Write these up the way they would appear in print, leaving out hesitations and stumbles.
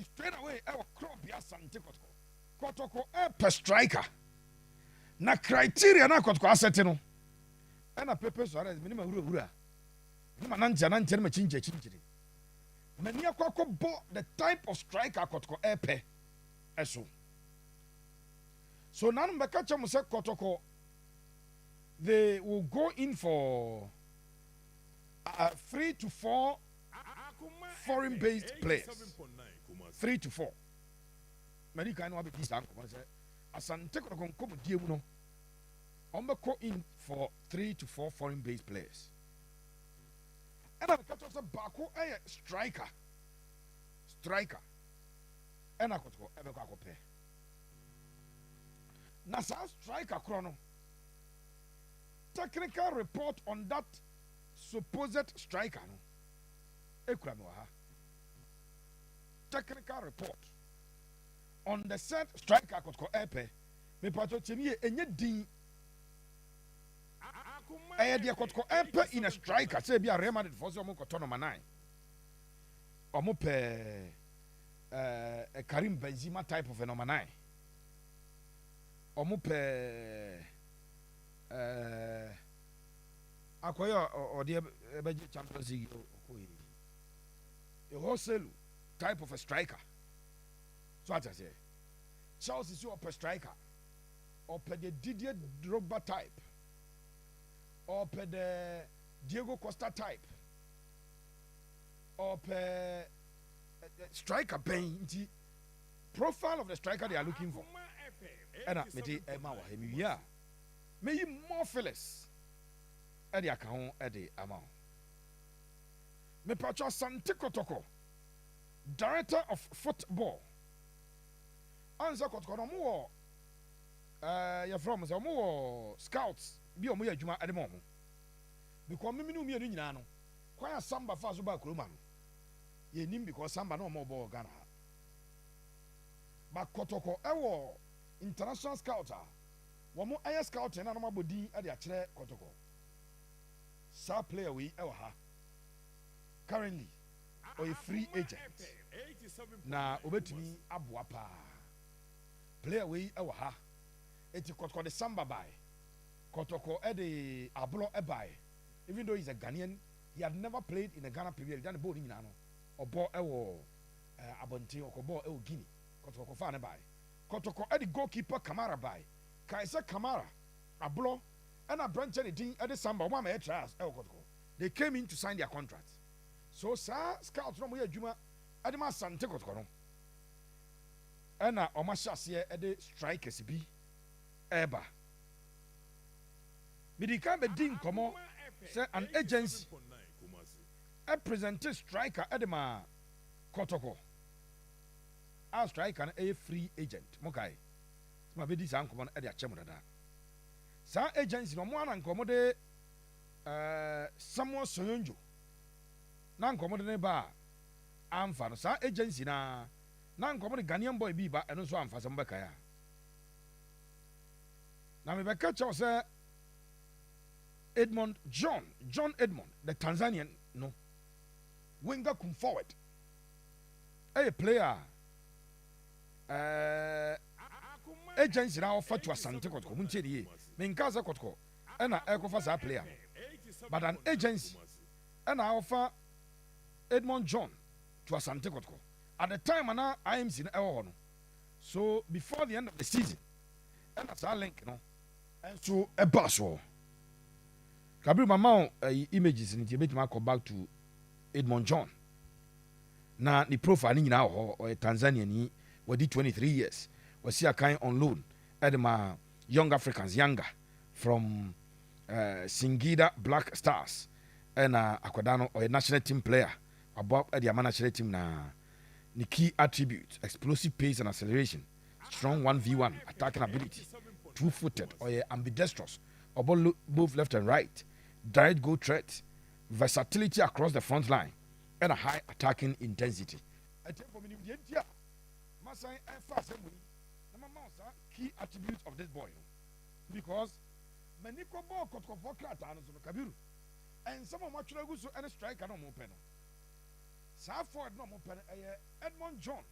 straight away I will crop ya Asante Kotoko. Kotoko per striker. Na criteria na Kotoko asset no. And a paper so as minimum rura. Mananja nanche me chinje. Many bought the type of striker Kotoko pe. So now Mbakacha Muse Kotoko, they will go in for 3 to 4 foreign-based players. 3 to 4. Many kind of this Asante Kotoko come Diemuno. Go in for 3 to 4 foreign-based players. And I catch us a Baku striker. And I Kotoko ever go pay. Nasa striker chrono. Technical report on that supposed striker. Technical report on the said striker Kotoko Epe. Me pato chemi enye din. Dia Kotoko Epe in a striker. Say be a Real Madrid for some Kotono number 9. Omo pe Karim Benzema type of a number 9. Omo pe akoya or the Champions League a wholesale type of a striker. So what I say, Chelsea is a striker, or per the Didier Drogba type, or per the Diego Costa type, or per striker paint profile of the striker they are looking for. And may more fellas at the account at the amount. Me pacho Asante Kotoko, director of football. Answer Kotoko no more. You're from more scouts. Be on me juma at the moment. Because me no me nyina no. Kwaya samba fa so ba kroma no. Ye nim because samba no more ball Ghana. But Kotoko ewo international scouts are. Womo air scout na no mabodi ade a kire Kotoko. Sa player we ewo ha. Currently or a free agent. Na obetumi aboa pa. Player we ewo ha. Eti Kotoko the samba by. Kotoko the ablo e by. Even though he's a Ghanaian, he had never played in the Ghana Premier League. Done ball in Ghana. Or ball ewo Abonte or ball ewo Guinea. Kotoko fa ne by. Kotoko the goalkeeper Kamara by. Kaisa Kamara ablo and a branch anything at the samba one may try ewo Kotoko. They came in to sign their contract. So sir scouts no mo juma adema Asante Kotoko no. Ena o ma hyase e de strikers bi eba. Bidika be din komo say an agency a presented striker edema Kotoko. A striker a free agent. Mokai. Ma be di san komo e de achemu dada. Sa agency no mo anan komo de Samuel Soyonjo. Na nkomo de ne ba amfa no sa agency na nkomo de Ghanaian boy bi ba eno so amfa se mbeka ya na me beka chaw se Edmund John Edmund the Tanzanian no winger come forward a player agency na offer to Asante Kotoko muntie die me nka za Kotoko na ekofa sa player but an agency na offer Edmund John to Asante Kotoko. At the time, I am in Ewono. So before the end of the season, and that's our link, no. And so a password. Kabri Mama images in the make come back to Edmund John. Now the profile now or Tanzania ni did 23 years. Was here kind on loan at my young Africans younger from Singida Black Stars and Aquadano or a national team player. About the national team na the key attributes: explosive pace and acceleration, strong 1v1 attacking ability, two-footed or ambidextrous, or both left and right, direct goal threat, versatility across the front line, and a high attacking intensity. I think for me, key attributes of this boy, because many ball Kabiru, and some of my children and a striker no more pen. Southford no more pen Edmund John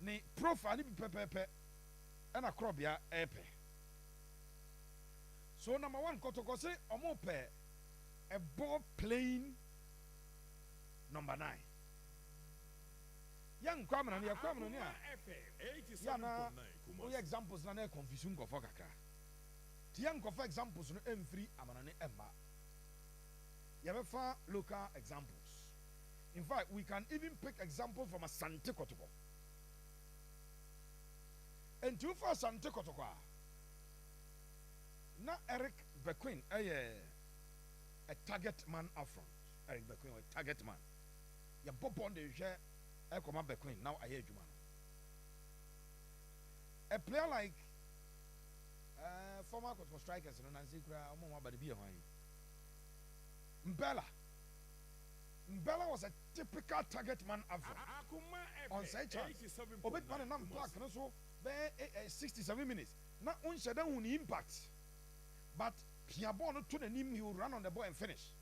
ne profile bi pɛpɛɛpɛ ɛna korɔbea ɛpɛ. So number 1 Kotoko say ɔmo pɛ a ball playing number 9. Young kwamana ne yakwamana ne a yana o examples na na confusion go for kakra. Ti young go for examples no emfiri amana ne emma. Yabefa local examples. In fact, we can even pick example from Asante Kotoko. And to for Asante Kotoko, na Eric Bequin, a target man up front. Eric Bequin, a target man. Ya bob on the share, I come Bequin, now I hear you, man. A player like former Kotoko strikers, and Nancy Kra, but the beer. Mbella was a typical target man up front. On side chance. Obet man and black and also 67 minutes. Not on shadow impact. But Piabon to the name, he will run on the ball and finish.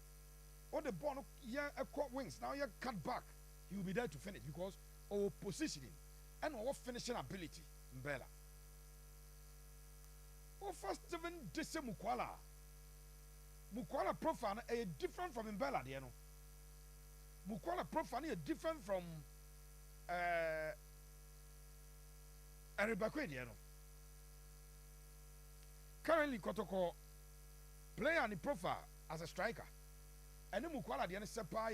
Or the ball, yeah, a caught wings. Now you cut back. He will be there to finish because our positioning and our finishing ability. Mbella. Oh, first 7 December Mukwala profile is different from Mbella, you know. Mukwala profile is different from Aribakwe, you know. Currently, Kotoko player and the profile as a striker. And the Mukwala, the Sepa,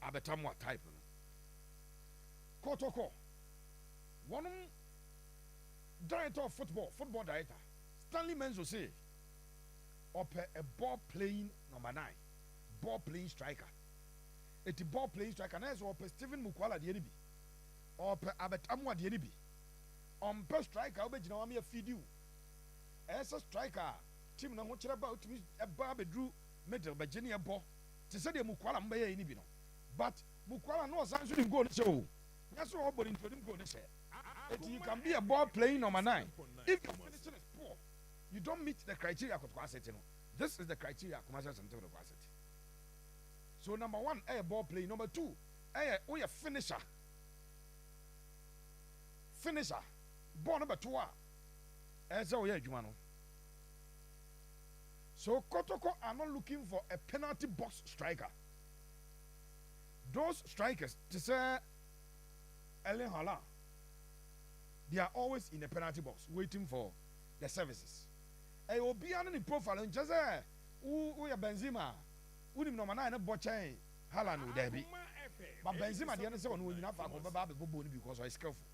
Abetamwa type. Kotoko, one director of football director, Stanley Menzo say, or a ball playing number 9, ball playing striker. It's a ball playing striker, and as or Stephen Mukwala the enemy, or Abetamwa the enemy. On per striker, I'll be a feed you. As a striker, team no much about me, a barbe drew middle by Jenny Bo, to say the Mukwala Mbay in Ibino. But Mukwala knows I shouldn't go to show. That's all, but into him go to say. You can be a ball playing number 9. If your finishing is poor, you don't meet the criteria of Kumasi. This is the criteria of Kumasi and Kumasi. So number 1, a ball playing. Number 2, a finisher. Finisher. Ball number 2. As oh yeah, Jumano. So Kotoko are not looking for a penalty box striker. Those strikers, to say Ellen Hala, they are always in the penalty box waiting for the services. I will be on the profile and just who are Benzema, who did not know Boche, Halan would there be. But Benzema, the other one, will not have because I skillful.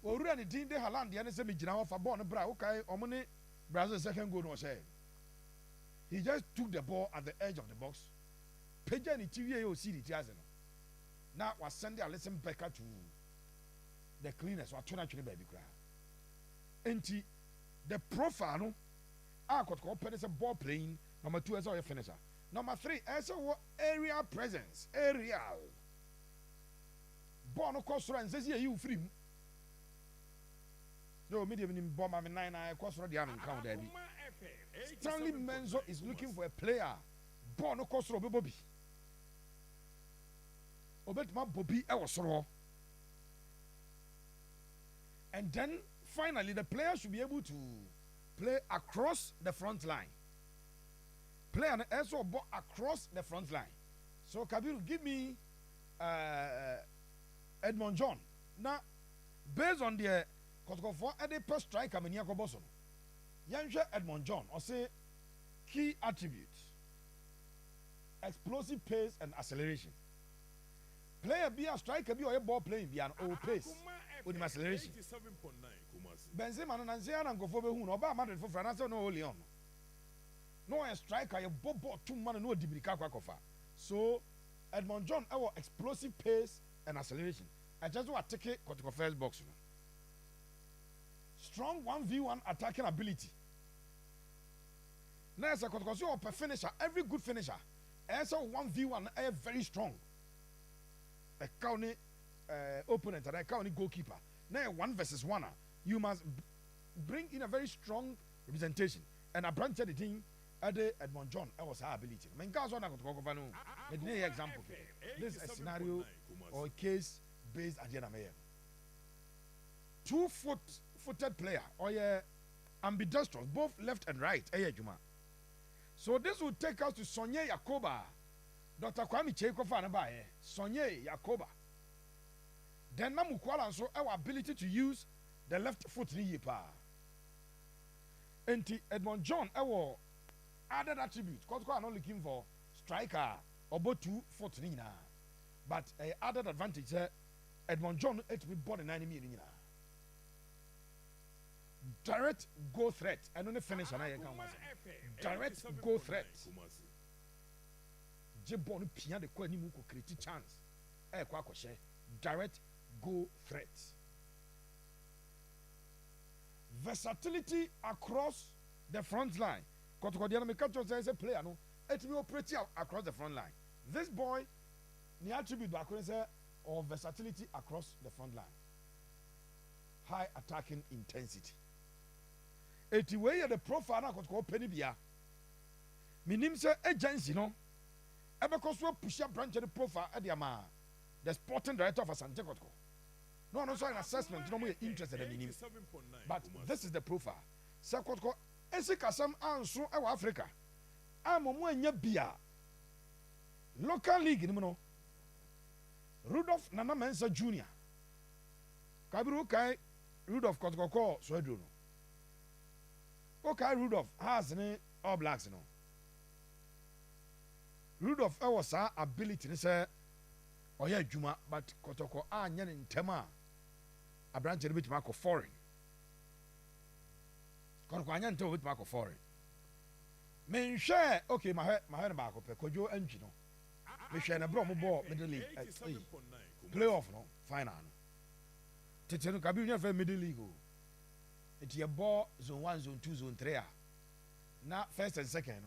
Already did the Halan, the other semi general for Bon Bra, okay, or money, Brazil second goal was said. He just took the ball at the edge of the box. Peja and TV see the Tiazano. Now was sending a lesson back to the cleaners or turn actually baby cry. And the profile, I could open as a ball playing. Number 2 as a finisher. Number 3 as a area presence. Aerial. Born of course, and says, you free. No, medium in bomb. I'm 9. I course already haven't counted. Stanley Menzo is looking for a player. Born of course, Bobby. Obetma Bobby Ewasoro. And then finally the player should be able to play across the front line. Play an also across the front line. So Kabiru, give me Edmund John. Now, based on the Kotoko for any per striker Meniako Boson. Yanja Edmund John or say key attributes. Explosive pace and acceleration. Player be a striker, be a ball playing, be an old pace with him acceleration. Benzema and Nanzia and go for who no bad for France no Leon. No a striker, a bobo 2 man no Dibrika Kwakofa. So Edmund John, our explosive pace and acceleration. I just want to take it Kotoko first box. Strong 1v1 attacking ability. Now as a Kotoko per finisher, every good finisher. As a 1v1, very strong. A county opponent and a county goalkeeper. Now 1 versus 1. You must bring in a very strong representation. And I branch the thing Ade Edmund John was her ability. Men guys on Kotoko Kofano. Medine example. This is a scenario or a case based at Yenamayan. 2-footed player or ambidextrous, both left and right. So this will take us to Sonye Yakoba. Dr. Kwame Chekofa Nabaye. Sonye Yakoba. Then Namukwala so our ability to use the left foot ni pa. Enti Edmund John added attribute. Because I'm not looking for striker or both 2 foot ni na. But added advantage Edmund John it be born in 90 million. Direct goal threat. I don't finish and I can direct goal threat. Jebon pia de kwa ni mu ko create chance. Kwa akoshe direct goal threat. Versatility across the front line. Kotoko Diana Mikacho says a player no it will operate across the front line. This boy the attribute back say or versatility across the front line. High attacking intensity. Eti wey the profile na Kotoko penibia. Minim say agency no because we push up branch the profile at the sporting director of Asante Kotoko. No, an assessment. No more interested in him. But this is the profile. Sakotoko, Esikasam Ansu, our Africa. I'm a bia. Local league, no. Rudolph Nana Mensa Jr. Kabiru Kai Rudolph Kotoko, Swedruno. Okay, Rudolph has any All Blacks, no. Rudolph was our ability to say, oh yeah, Juma, but Kotoko Anyan in Tema, a branch of Marco foreign. Kotoko Anyan to with Marco foreign. Men share, okay, my head back up, Kojo Engine. We share a bromo ball, middle league, playoff, no, final. Tetenu Kabiru for middle league. It's your ball zone 1, zone 2, zone 3. Now, first and second,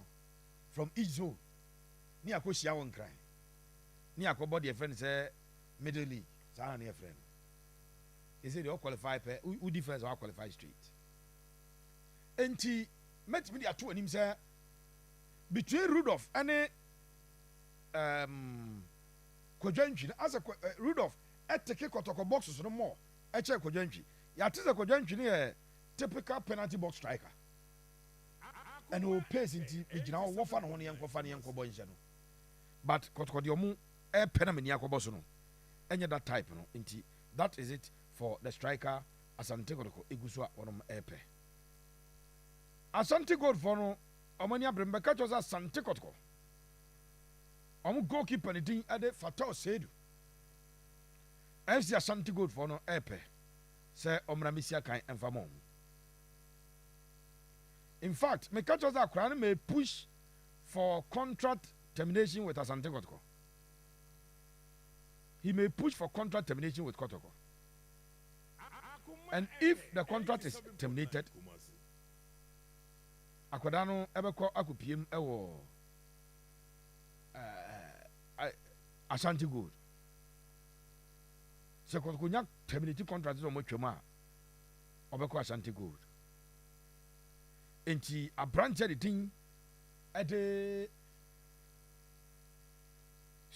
from each zone. Ni akosia won kran ni akobo de friend say middle league sa na friend he say they all qualify per who defense or qualify straight enti met me ato anim say between Rudolph and Kojantwi as a Rudolph eteke Kotoko boxes no more e che Kojantwi ya tese Kojantwi ne typical penalty box striker and o pace inti bigina wo fa no ho ne yankofa ne yankobo nje no. But Kotoko diomu penamini akoboso no. Enye that type no. Inti that is it for the striker Asante Kotoko iguswa onom epe. Asante God for no omani abrembe kacho za Asante Kotoko. Omu goalkeeper ni din ade Fatao Sedu. FC Asante God for no epe. Se omra misia kan enfamom. In fact, me kacho za krane may push for contract termination with Asante Kotoko. He may push for contract termination with Kotoko. And if the contract is terminated, Akwadano ebeko akupiem ewo Asante Good. Se Kotoko nyak terminating contract is omotwema obeko Asante Good. Enti a branch the thing at the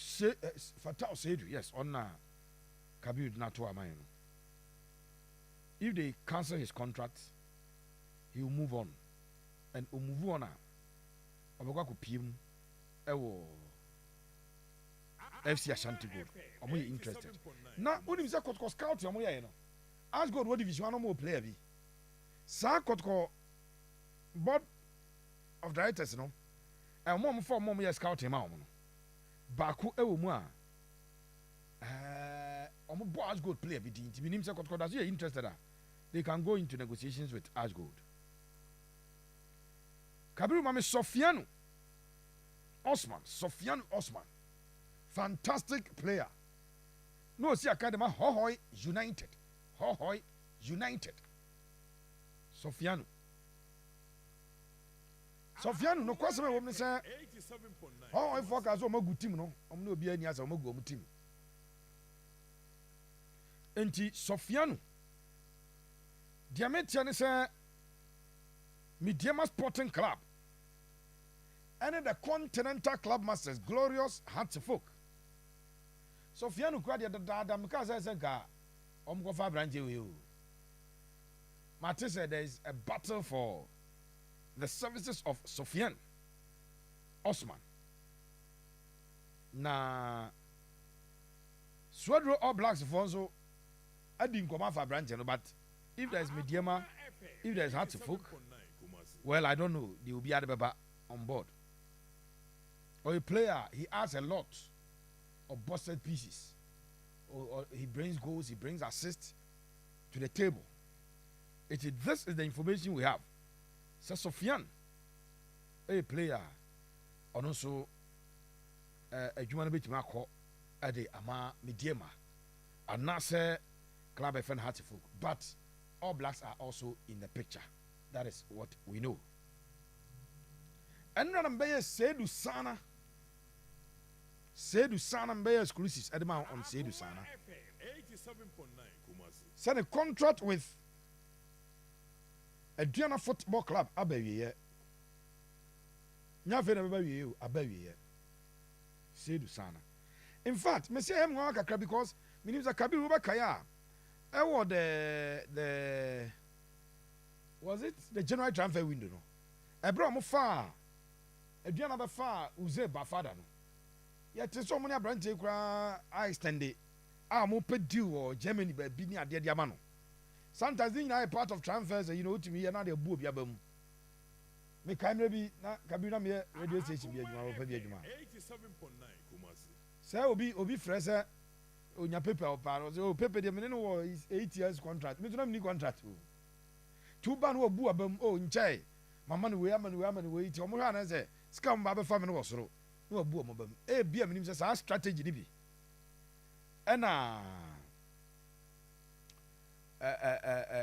Fatao said yes on Kabir Natua Mayan. If they cancel his contract, he will move on. And move on. Obogaku PM Ewo FC Ashanti Good. I'm really interested. Now, when you say Kotoko scout, I'm here. Ask God what division no more player be. Sa Kotoko board of directors, no. And mom for mom ya scout him out. Baku ewo mu a omo bo Ashgold player bi din ti minim se Kotoko that's you interested they can go into negotiations with Ashgold. Kabiru Mame Sofianu Osman fantastic player. No see academy Hohoi United Sofianu no kwase me wo me say I focus on my good team no no be any as o go team enti Sofianu Diametia ne say Mediama Sporting Club and the Continental Club Masters Glorious Hearts of Oak. So Fianu Kradia the Dada because I said go for branch you. Martin said there is a battle for the services of Sofian Osman. Na Swedro All Blacks Fonso I didn't come for branch, but if there's Mediama, if there's Hearts of Oak, well, I don't know. They will be at the on board. Or a player, he adds a lot of busted pieces. Or he brings goals, he brings assists to the table. This is the information we have. So Sofian, a player, and also a human being at the Ama Mediama, and now say Club FN Hartford. But All Blacks are also in the picture. That is what we know. And Rambeya Seydou Sana. Seydou Sana Mbeya exclusives at the mount on Seydou Sana. 87.9 Kumasi. Send a contract with a Diana Football Club. Abewiye. Nyafe na bewiye abewiye. Seydou Sana. In fact, me say em ngwa kakra because me nim say Kabiru ba kaya. I was the was it the January transfer window no? I brought mo far. A Diana ba far uze ba father no. Yet so many branch kura I extend it. Mo pe due or Germany ba bi ni ade de amano. Sometimes in a part of transfers you know to me na de bu obi abam. Me kan bi na Kabiru na me radio station bi adwuma ba bi adwuma. 87.9 Kumasi. Say obi fresh onya paper oparo so paper de me no is 8 years contract me to na me contract o two ban wo bu abam o nchai mama no we amani ti omo ha na say scam ba be fa me no wosoro no bu omo bam e bia me nim say sa strategy ni bi ena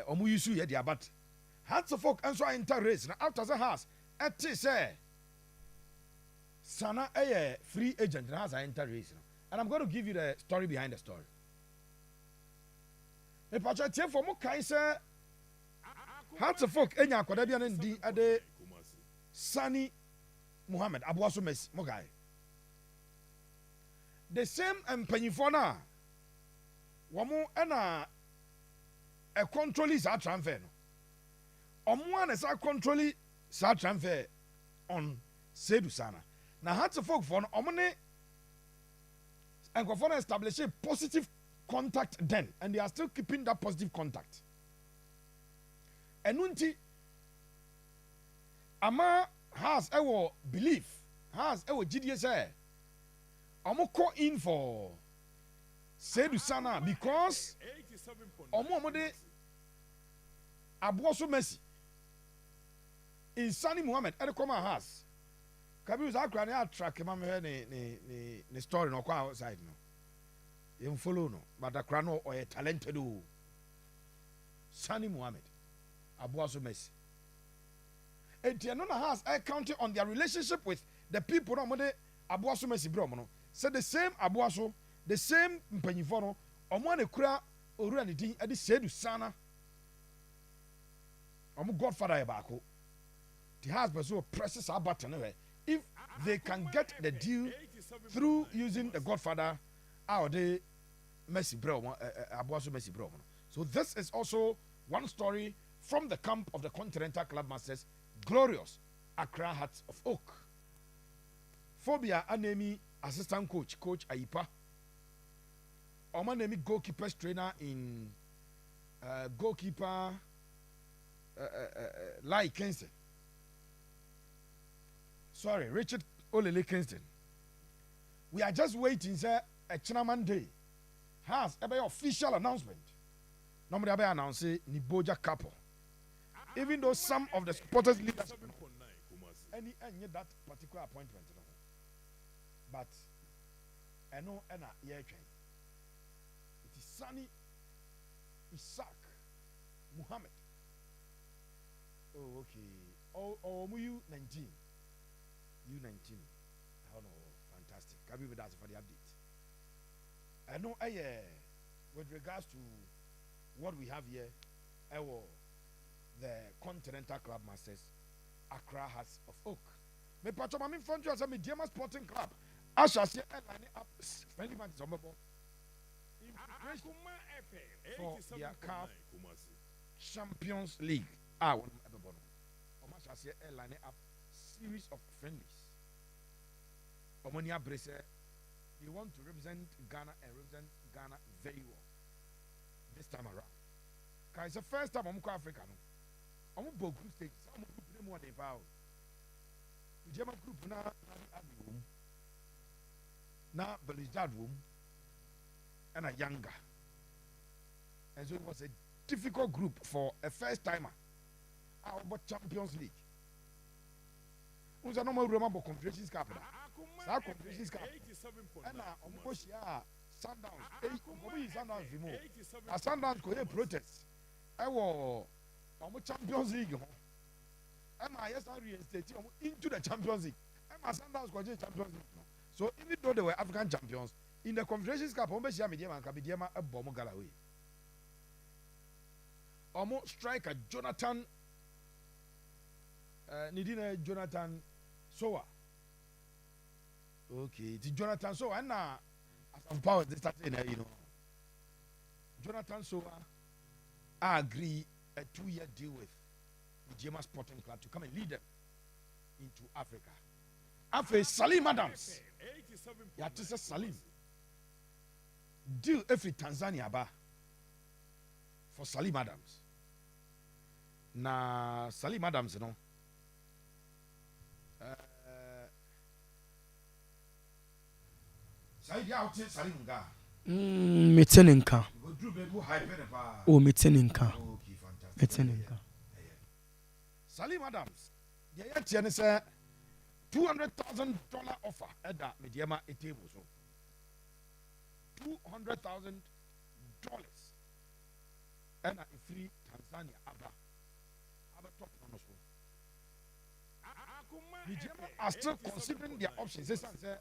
omo yusu ye dia but Hearts of Oak and so enter race na after the house et say Sana a free agent na has enter race. And I'm going to give you the story behind the story. The pacha for mo kai say Hearts of Oak enya akwada bia ndi ade Sani Muhammad Abuaso Messi mo guy. The same mpanyifo na womo na a control sa transfer no. Omo na sa control sa transfer on Seydou Sana. Na Hearts of Oak for no omo ne and go for establish a positive contact then, and they are still keeping that positive contact. And unti ama has our belief, has our GDS. Amo call in for Seydou Sana because omo de Abuaso Messi in Sani Muhammad Edekoma has. Kabiru za akra na track ma me ne story no kwa outside no. You follow no, but akra no o talented o. Sani Muhammad Abuaso Messi. And no has I counted on their relationship with the people no de Abuaso Messi bro no. Say the same Abuaso, the same mpanyifo no, omo na kura orura ne din e de Seydou Sana. Omo godfather e baako. The has so presses our button if they can get the deal through using the godfather or the Messi bro, Abuaso Messi bro. So this is also one story from the camp of the Continental Club Masters, Glorious Accra Hearts of Oak. Phobia Anemi assistant coach Aipa. Omanemi goalkeepers trainer in goalkeeper Lai Kingston. Sorry, Richard Olele Kingston. We are just waiting, sir. A Chinaman Day has a official announcement. Normally, I announce Niboja couple. Even though some of the supporters leaders any that particular appointment, but I know it is Sani Isaac Muhammad. Oh, okay. Oh, U19. U19. I don't know. Fantastic. Can be with us for the update. I know with regards to what we have here, the Continental Club Masters, Accra Hearts of Oak. Me patcho ma me front you as a Mediama Sporting Club. I shall see line up friendly matches on for their CAF Champions League. I want everybody. I shall see line up series of friendlies. Omonia Brese, they want to represent Ghana and represent Ghana very well this time around. Because it's the first time I'm going Africa. I'm going to group stage. I'm going to group them more than power. The German group now now Belgian room and a younger. And so it was a difficult group for a first timer. Our Champions League. We don't remember Confederations Cup. That Confederations Cup. And now Sundowns. Sundowns remove. A Sundowns could have protest. I was Champions League. And I reinstated into the Champions League. And my Sundowns could Champions League. So even though they were African champions, in the Confederations Cup, Mediama a bomb Galloway. Almost striker Jonathan Nidina Jonathan Soa. Okay, it's Jonathan Soa. And now, as of power, they started, Jonathan Soa, I agree a 2-year deal with the Mediama Sporting Club to come and lead them into Africa. After Salim Adams, yeah, this is Salim. Deal every Tanzania ba for Salim Adams. Na Salim Adams, you know. Meteninka. Oh, Meteninka. Meteninka. Salim Adams. The year say $200,000 offer at that Mediama a table so. $200,000 and a free Tanzania Abba top on so. Mediama are still considering their options. They say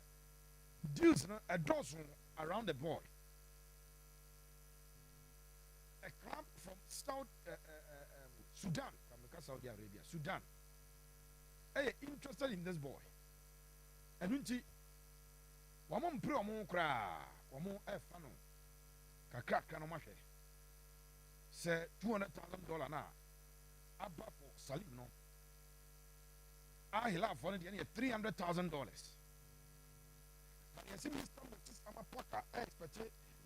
deals a dozen around the board. A club from South Sudan, from Saudi Arabia, Sudan, interested in this boy. And when she, woman pray on cry, woman fano, crack no matter. Say $200,000 now. Abba for Salim no. I have for $300,000. But you see, Mr. Moses Amapaka, I expect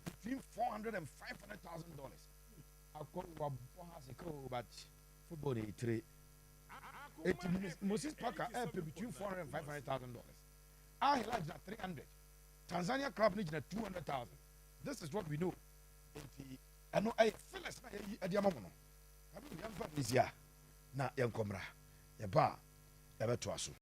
between $400,000 and $500,000. I call you but football is trade. Moses Parker pay between $400,000 and $500,000. I like that 300. Tanzania club needs $200,000. This is what we know. I know I feel as I am a young is ya. Na young comra. Ya ba, ya betuasu.